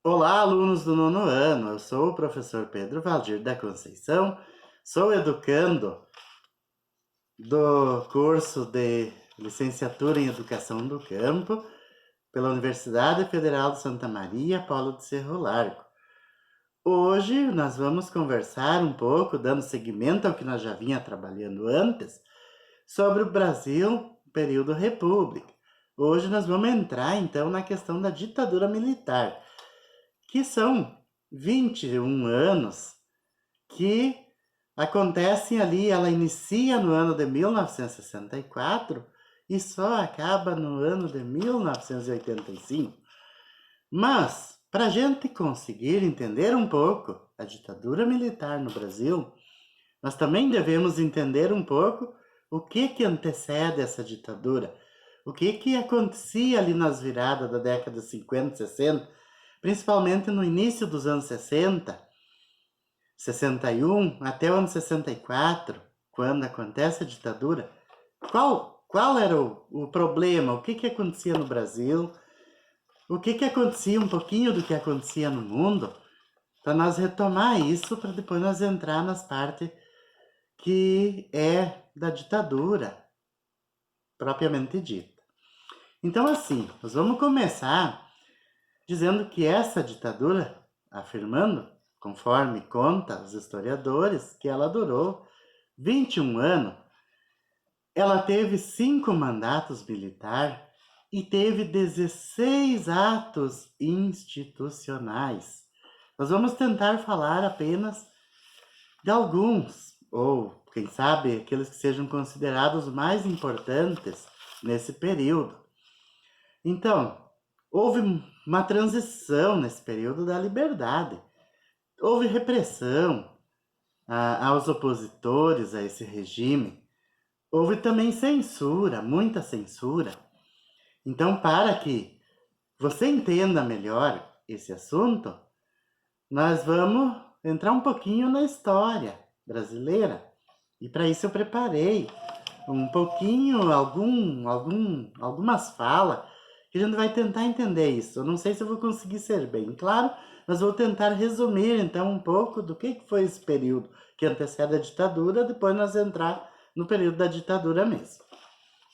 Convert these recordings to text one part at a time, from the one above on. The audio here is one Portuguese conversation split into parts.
Olá, alunos do nono ano. Eu sou o professor Pedro Valdir da Conceição, sou educando do curso de Licenciatura em Educação do Campo pela Universidade Federal de Santa Maria, Polo de Cerro Largo. Hoje nós vamos conversar um pouco, dando seguimento ao que nós já vinha trabalhando antes, sobre o Brasil, período República. Hoje nós vamos entrar então na questão da ditadura militar, que são 21 anos que acontecem ali. Ela inicia no ano de 1964 e só acaba no ano de 1985. Mas, para a gente conseguir entender um pouco a ditadura militar no Brasil, nós também devemos entender um pouco o que antecede essa ditadura, o que acontecia ali nas viradas da década de 50, 60, principalmente no início dos anos 60, 61 até o ano 64, quando acontece a ditadura. Qual era o problema? O que acontecia no Brasil? O que acontecia, um pouquinho do que acontecia no mundo, para nós retomar isso, para depois nós entrar nas partes que é da ditadura, propriamente dita. Então, assim, nós vamos começar dizendo que essa ditadura, afirmando, conforme conta os historiadores, que ela durou 21 anos. Ela teve 5 mandatos militares e teve 16 atos institucionais. Nós vamos tentar falar apenas de alguns, ou quem sabe aqueles que sejam considerados mais importantes nesse período. Então, houve uma transição nesse período da liberdade. Houve repressão aos opositores a esse regime. Houve também censura, muita censura. Então, para que você entenda melhor esse assunto, nós vamos entrar um pouquinho na história brasileira. E para isso eu preparei um pouquinho, algumas falas, que a gente vai tentar entender isso. Eu não sei se eu vou conseguir ser bem claro, mas vou tentar resumir então um pouco do que foi esse período que antecede a ditadura, depois nós entrar no período da ditadura mesmo,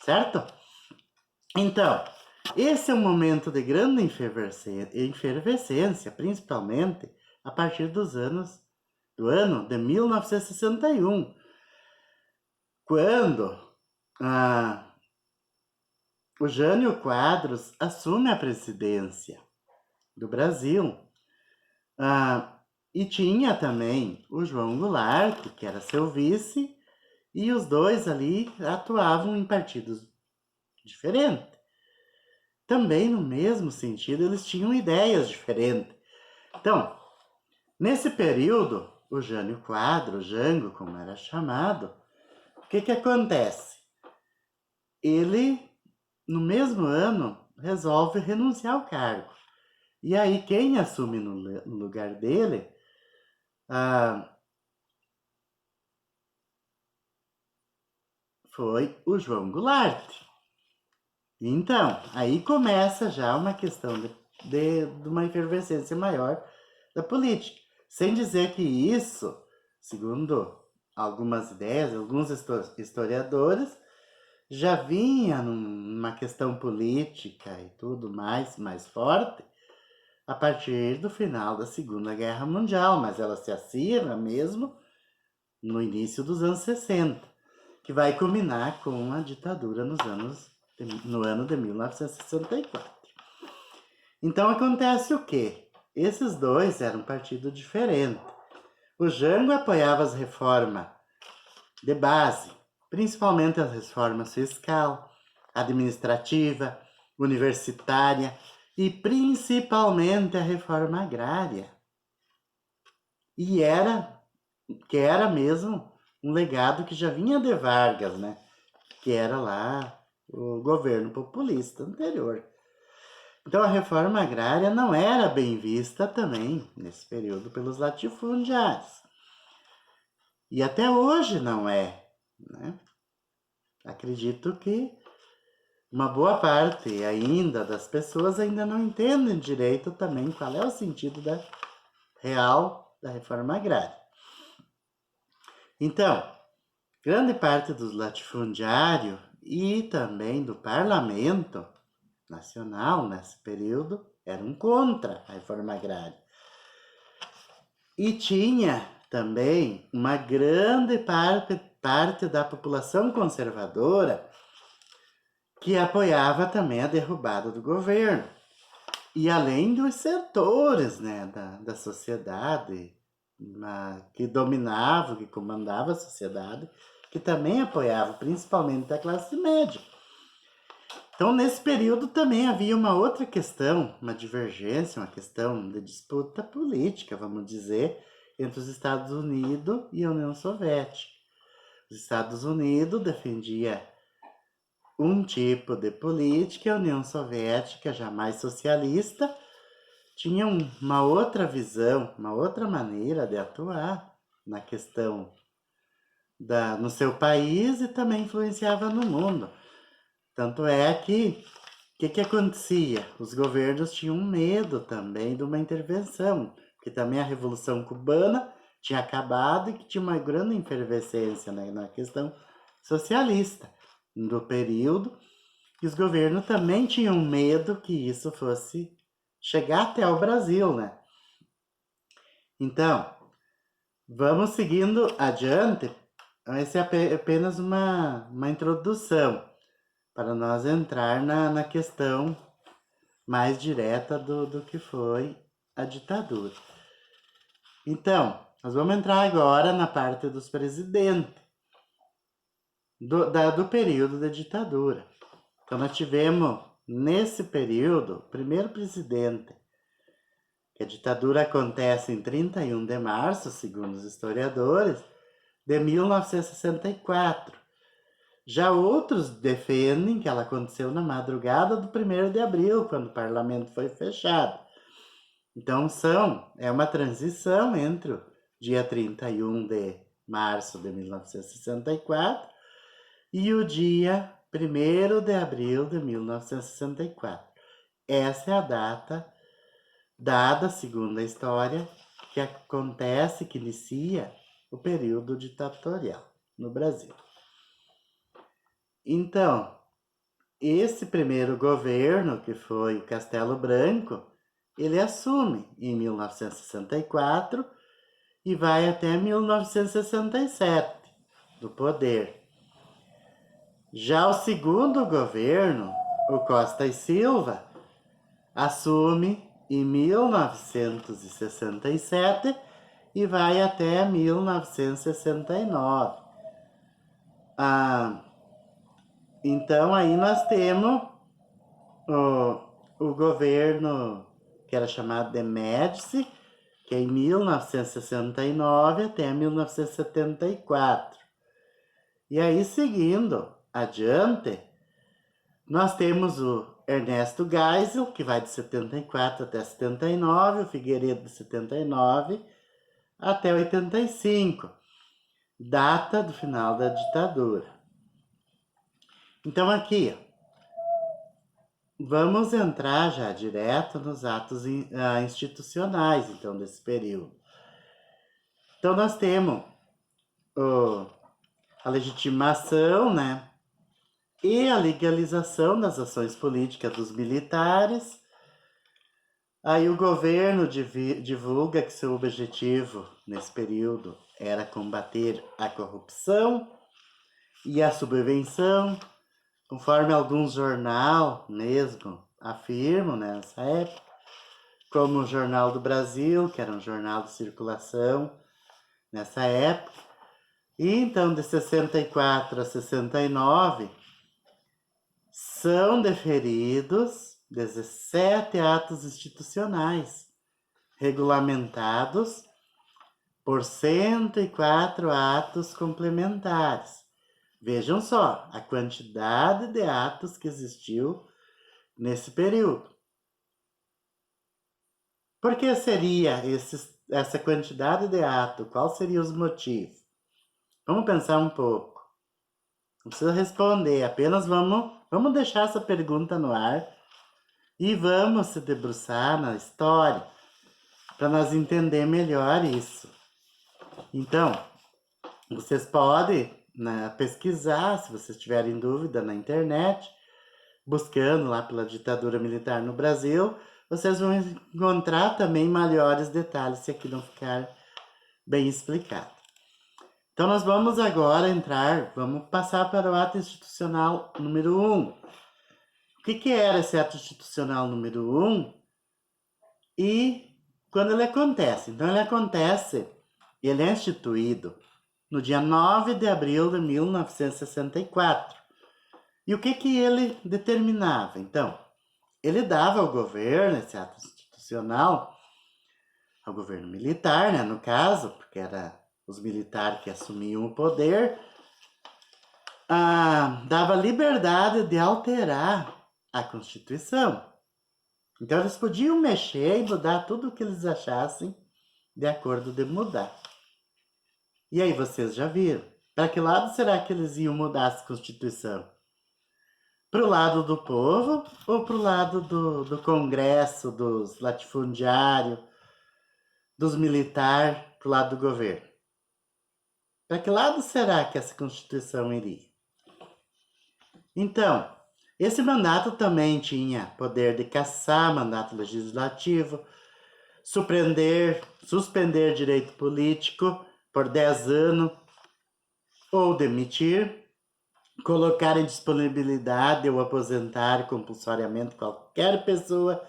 certo? Então, esse é um momento de grande efervescência, principalmente a partir do ano de 1961, quando o Jânio Quadros assume a presidência do Brasil. E tinha também o João Goulart, que era seu vice, e os dois ali atuavam em partidos diferentes. Também no mesmo sentido, eles tinham ideias diferentes. Então, nesse período, o Jânio Quadros, Jango, como era chamado, o que acontece? Ele, no mesmo ano, resolve renunciar ao cargo. E aí, quem assume no lugar dele foi o João Goulart. Então, aí começa já uma questão de uma efervescência maior da política. Sem dizer que isso, segundo algumas ideias, alguns historiadores, já vinha numa questão política e tudo mais forte a partir do final da Segunda Guerra Mundial, mas ela se acirra mesmo no início dos anos 60, que vai culminar com a ditadura no ano de 1964. Então acontece o quê? Esses dois eram um partido diferente. O Jango apoiava as reformas de base, principalmente as reformas fiscal, administrativa, universitária e principalmente a reforma agrária. E era mesmo um legado que já vinha de Vargas, né? Que era lá o governo populista anterior. Então a reforma agrária não era bem vista também nesse período pelos latifundiários. E até hoje não é, né? Acredito que uma boa parte ainda das pessoas ainda não entendem direito também qual é o sentido real da reforma agrária. Então, grande parte dos latifundiários e também do parlamento nacional nesse período eram contra a reforma agrária. E tinha também uma grande parte da população conservadora que apoiava também a derrubada do governo. E além dos setores, né, da sociedade que dominava, que comandava a sociedade, que também apoiava, principalmente a classe média. Então, nesse período também havia uma outra questão, uma divergência, uma questão de disputa política, vamos dizer, entre os Estados Unidos e a União Soviética. Os Estados Unidos defendia um tipo de política, a União Soviética, já mais socialista, tinha uma outra visão, uma outra maneira de atuar na questão no seu país e também influenciava no mundo. Tanto é que o que acontecia? Os governos tinham medo também de uma intervenção, porque também a Revolução Cubana tinha acabado e que tinha uma grande efervescência, né, na questão socialista do período, e os governos também tinham medo que isso fosse chegar até o Brasil, né? Então, vamos seguindo adiante. Essa é apenas uma introdução para nós entrar na questão mais direta do que foi a ditadura. Então, nós vamos entrar agora na parte dos presidentes do período da ditadura. Então, nós tivemos, nesse período, o primeiro presidente, que a ditadura acontece em 31 de março, segundo os historiadores, de 1964. Já outros defendem que ela aconteceu na madrugada do 1º de abril, quando o parlamento foi fechado. Então, é uma transição entre o dia 31 de março de 1964 e o dia 1º de abril de 1964. Essa é a data dada, segundo a história, que acontece, que inicia o período ditatorial no Brasil. Então, esse primeiro governo, que foi o Castelo Branco, ele assume em 1964 e vai até 1967 do poder. Já o segundo governo, o Costa e Silva, assume em 1967 e vai até 1969. Então aí nós temos o governo que era chamado de Médici, que é em 1969 até 1974. E aí, seguindo adiante, nós temos o Ernesto Geisel, que vai de 74 até 79, o Figueiredo de 79 até 85, data do final da ditadura. Então aqui, vamos entrar já direto nos atos institucionais, então, desse período. Então nós temos a legitimação, né, e a legalização das ações políticas dos militares. Aí o governo divulga que seu objetivo nesse período era combater a corrupção e a subvenção, conforme alguns jornais mesmo afirmam nessa época, como o Jornal do Brasil, que era um jornal de circulação nessa época. E então, de 64 a 69, são deferidos 17 atos institucionais, regulamentados por 104 atos complementares. Vejam só a quantidade de atos que existiu nesse período. Por que seria essa quantidade de atos? Quais seriam os motivos? Vamos pensar um pouco. Não precisa responder, apenas vamos deixar essa pergunta no ar e vamos se debruçar na história para nós entender melhor isso. Então, vocês podem, né, pesquisar, se vocês tiverem dúvida, na internet, buscando lá pela ditadura militar no Brasil, vocês vão encontrar também maiores detalhes se aqui não ficar bem explicado. Então nós vamos agora vamos passar para o ato institucional número 1. O que era esse ato institucional número 1 e quando ele acontece? Então ele é instituído no dia 9 de abril de 1964. E o que ele determinava? Então, ele dava ao governo, esse ato institucional, ao governo militar, né, no caso, porque era os militares que assumiam o poder, dava liberdade de alterar a Constituição. Então, eles podiam mexer e mudar tudo o que eles achassem de acordo de mudar. E aí, vocês já viram? Para que lado será que eles iam mudar a Constituição? Para o lado do povo ou para o lado do Congresso, dos latifundiários, dos militares, para o lado do governo? Para que lado será que essa Constituição iria? Então, esse mandato também tinha poder de cassar mandato legislativo, suspender direito político por 10 anos ou demitir, colocar em disponibilidade ou aposentar compulsoriamente qualquer pessoa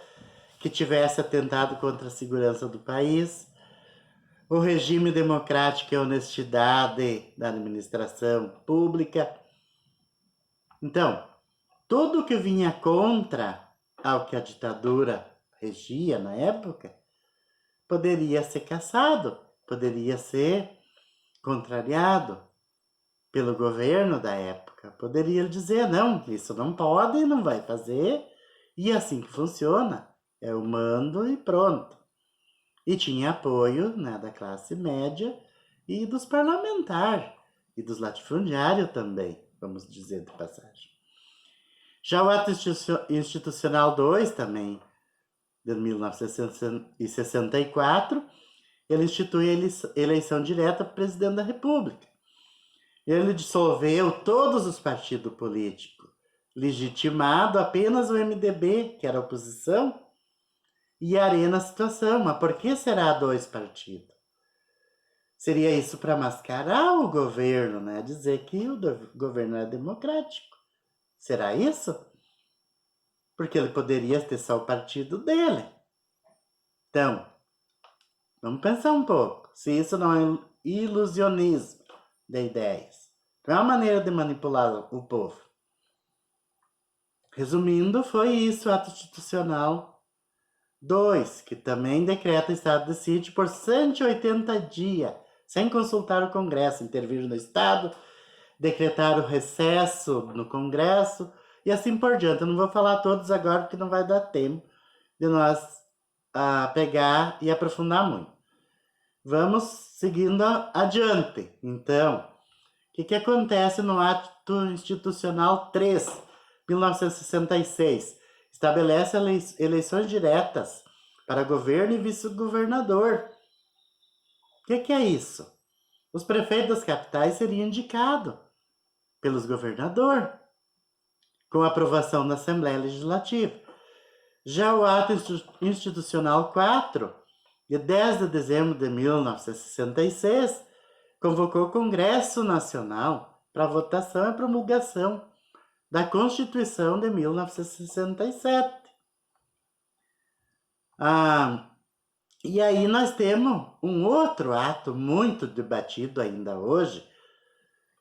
que tivesse atentado contra a segurança do país, o regime democrático e a honestidade da administração pública. Então, tudo que vinha contra ao que a ditadura regia na época poderia ser cassado, poderia ser contrariado pelo governo da época. Poderia dizer, não, isso não pode, não vai fazer, e assim que funciona, eu mando e pronto. E tinha apoio, né, da classe média e dos parlamentares, e dos latifundiários também, vamos dizer de passagem. Já o ato institucional 2 também, de 1964, ele institui a eleição direta para presidente da República. Ele dissolveu todos os partidos políticos, legitimado apenas o MDB, que era a oposição, e arena a situação. Mas por que será 2 partidos? Seria isso para mascarar o governo, né? Dizer que o governo é democrático. Será isso? Porque ele poderia ter só o partido dele. Então, vamos pensar um pouco. Se isso não é ilusionismo de ideias. Não é uma maneira de manipular o povo. Resumindo, foi isso o ato institucional 2, que também decreta estado de sítio por 180 dias, sem consultar o Congresso, intervir no Estado, decretar o recesso no Congresso e assim por diante. Eu não vou falar todos agora porque não vai dar tempo de nós pegar e aprofundar muito. Vamos seguindo adiante. Então, o que acontece no ato institucional 3, 1966? Estabelece eleições diretas para governo e vice-governador. O que é isso? Os prefeitos das capitais seriam indicados pelos governadores, com aprovação da Assembleia Legislativa. Já o ato institucional 4, de 10 de dezembro de 1966, convocou o Congresso Nacional para votação e promulgação da Constituição de 1967. E aí nós temos um outro ato muito debatido ainda hoje,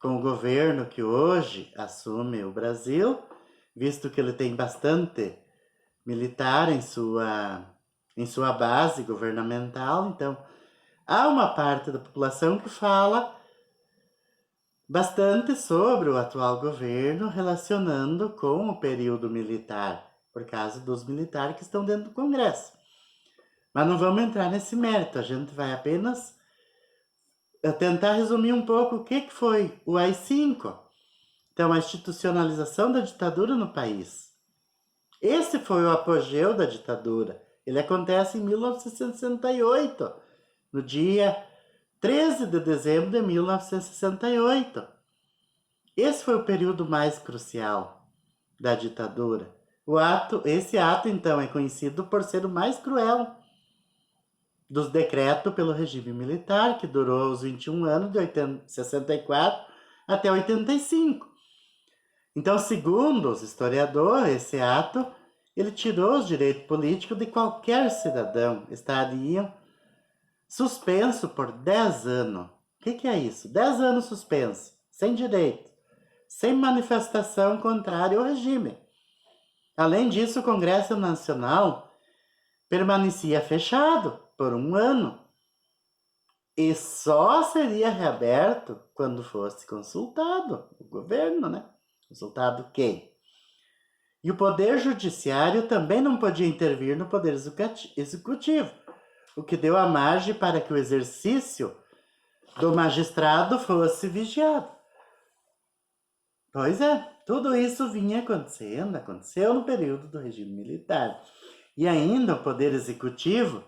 com o governo que hoje assume o Brasil, visto que ele tem bastante militar em sua base governamental. Então, há uma parte da população que fala bastante sobre o atual governo, relacionando com o período militar, por causa dos militares que estão dentro do Congresso. Mas não vamos entrar nesse mérito, a gente vai apenas tentar resumir um pouco o que foi o AI-5. Então, a institucionalização da ditadura no país. Esse foi o apogeu da ditadura. Ele acontece em 1968, no dia 13 de dezembro de 1968. Esse foi o período mais crucial da ditadura. Esse ato, então, é conhecido por ser o mais cruel dos decretos pelo regime militar, que durou os 21 anos de 64 até 85. Então, segundo os historiadores, esse ato ele tirou os direitos políticos de qualquer cidadão. Estariam suspenso por 10 anos. O que é isso? 10 anos suspenso, sem direito, sem manifestação contrária ao regime. Além disso, o Congresso Nacional permanecia fechado por 1 ano e só seria reaberto quando fosse consultado o governo, né? Consultado quem? E o Poder Judiciário também não podia intervir no Poder Executivo, o que deu a margem para que o exercício do magistrado fosse vigiado. Pois é, tudo isso vinha acontecendo, aconteceu no período do regime militar. E ainda o Poder Executivo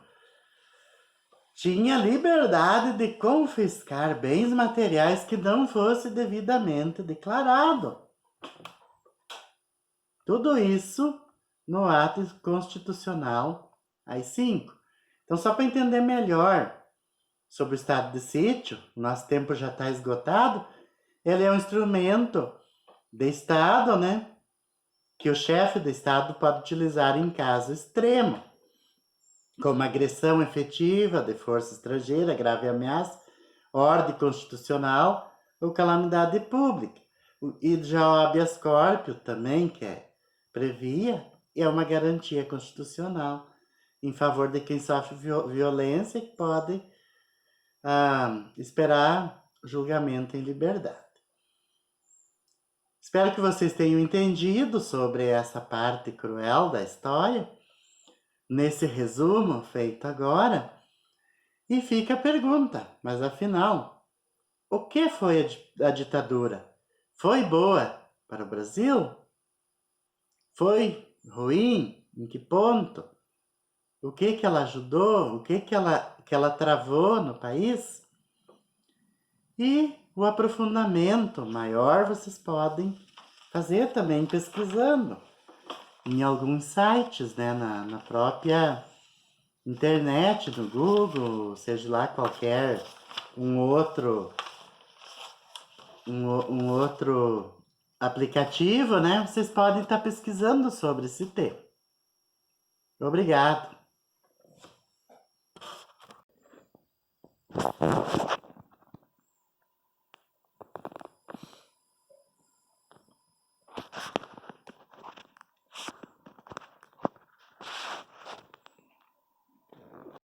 tinha liberdade de confiscar bens materiais que não fosse devidamente declarado. Tudo isso no ato constitucional AI-5. Então, só para entender melhor sobre o estado de sítio, nosso tempo já está esgotado, ele é um instrumento de Estado, né? Que o chefe de Estado pode utilizar em caso extremo, como agressão efetiva de força estrangeira, grave ameaça, ordem constitucional ou calamidade pública. E já o habeas corpus também, que previa, é uma garantia constitucional em favor de quem sofre violência e pode esperar julgamento em liberdade. Espero que vocês tenham entendido sobre essa parte cruel da história, nesse resumo feito agora. E fica a pergunta, mas afinal, o que foi a ditadura? Foi boa para o Brasil? Foi ruim? Em que ponto? O que ela ajudou? O que ela travou no país? E o aprofundamento maior vocês podem fazer também pesquisando em alguns sites, né, na própria internet, no Google, seja lá qualquer um outro aplicativo, né? Vocês podem estar pesquisando sobre esse tema. Obrigado.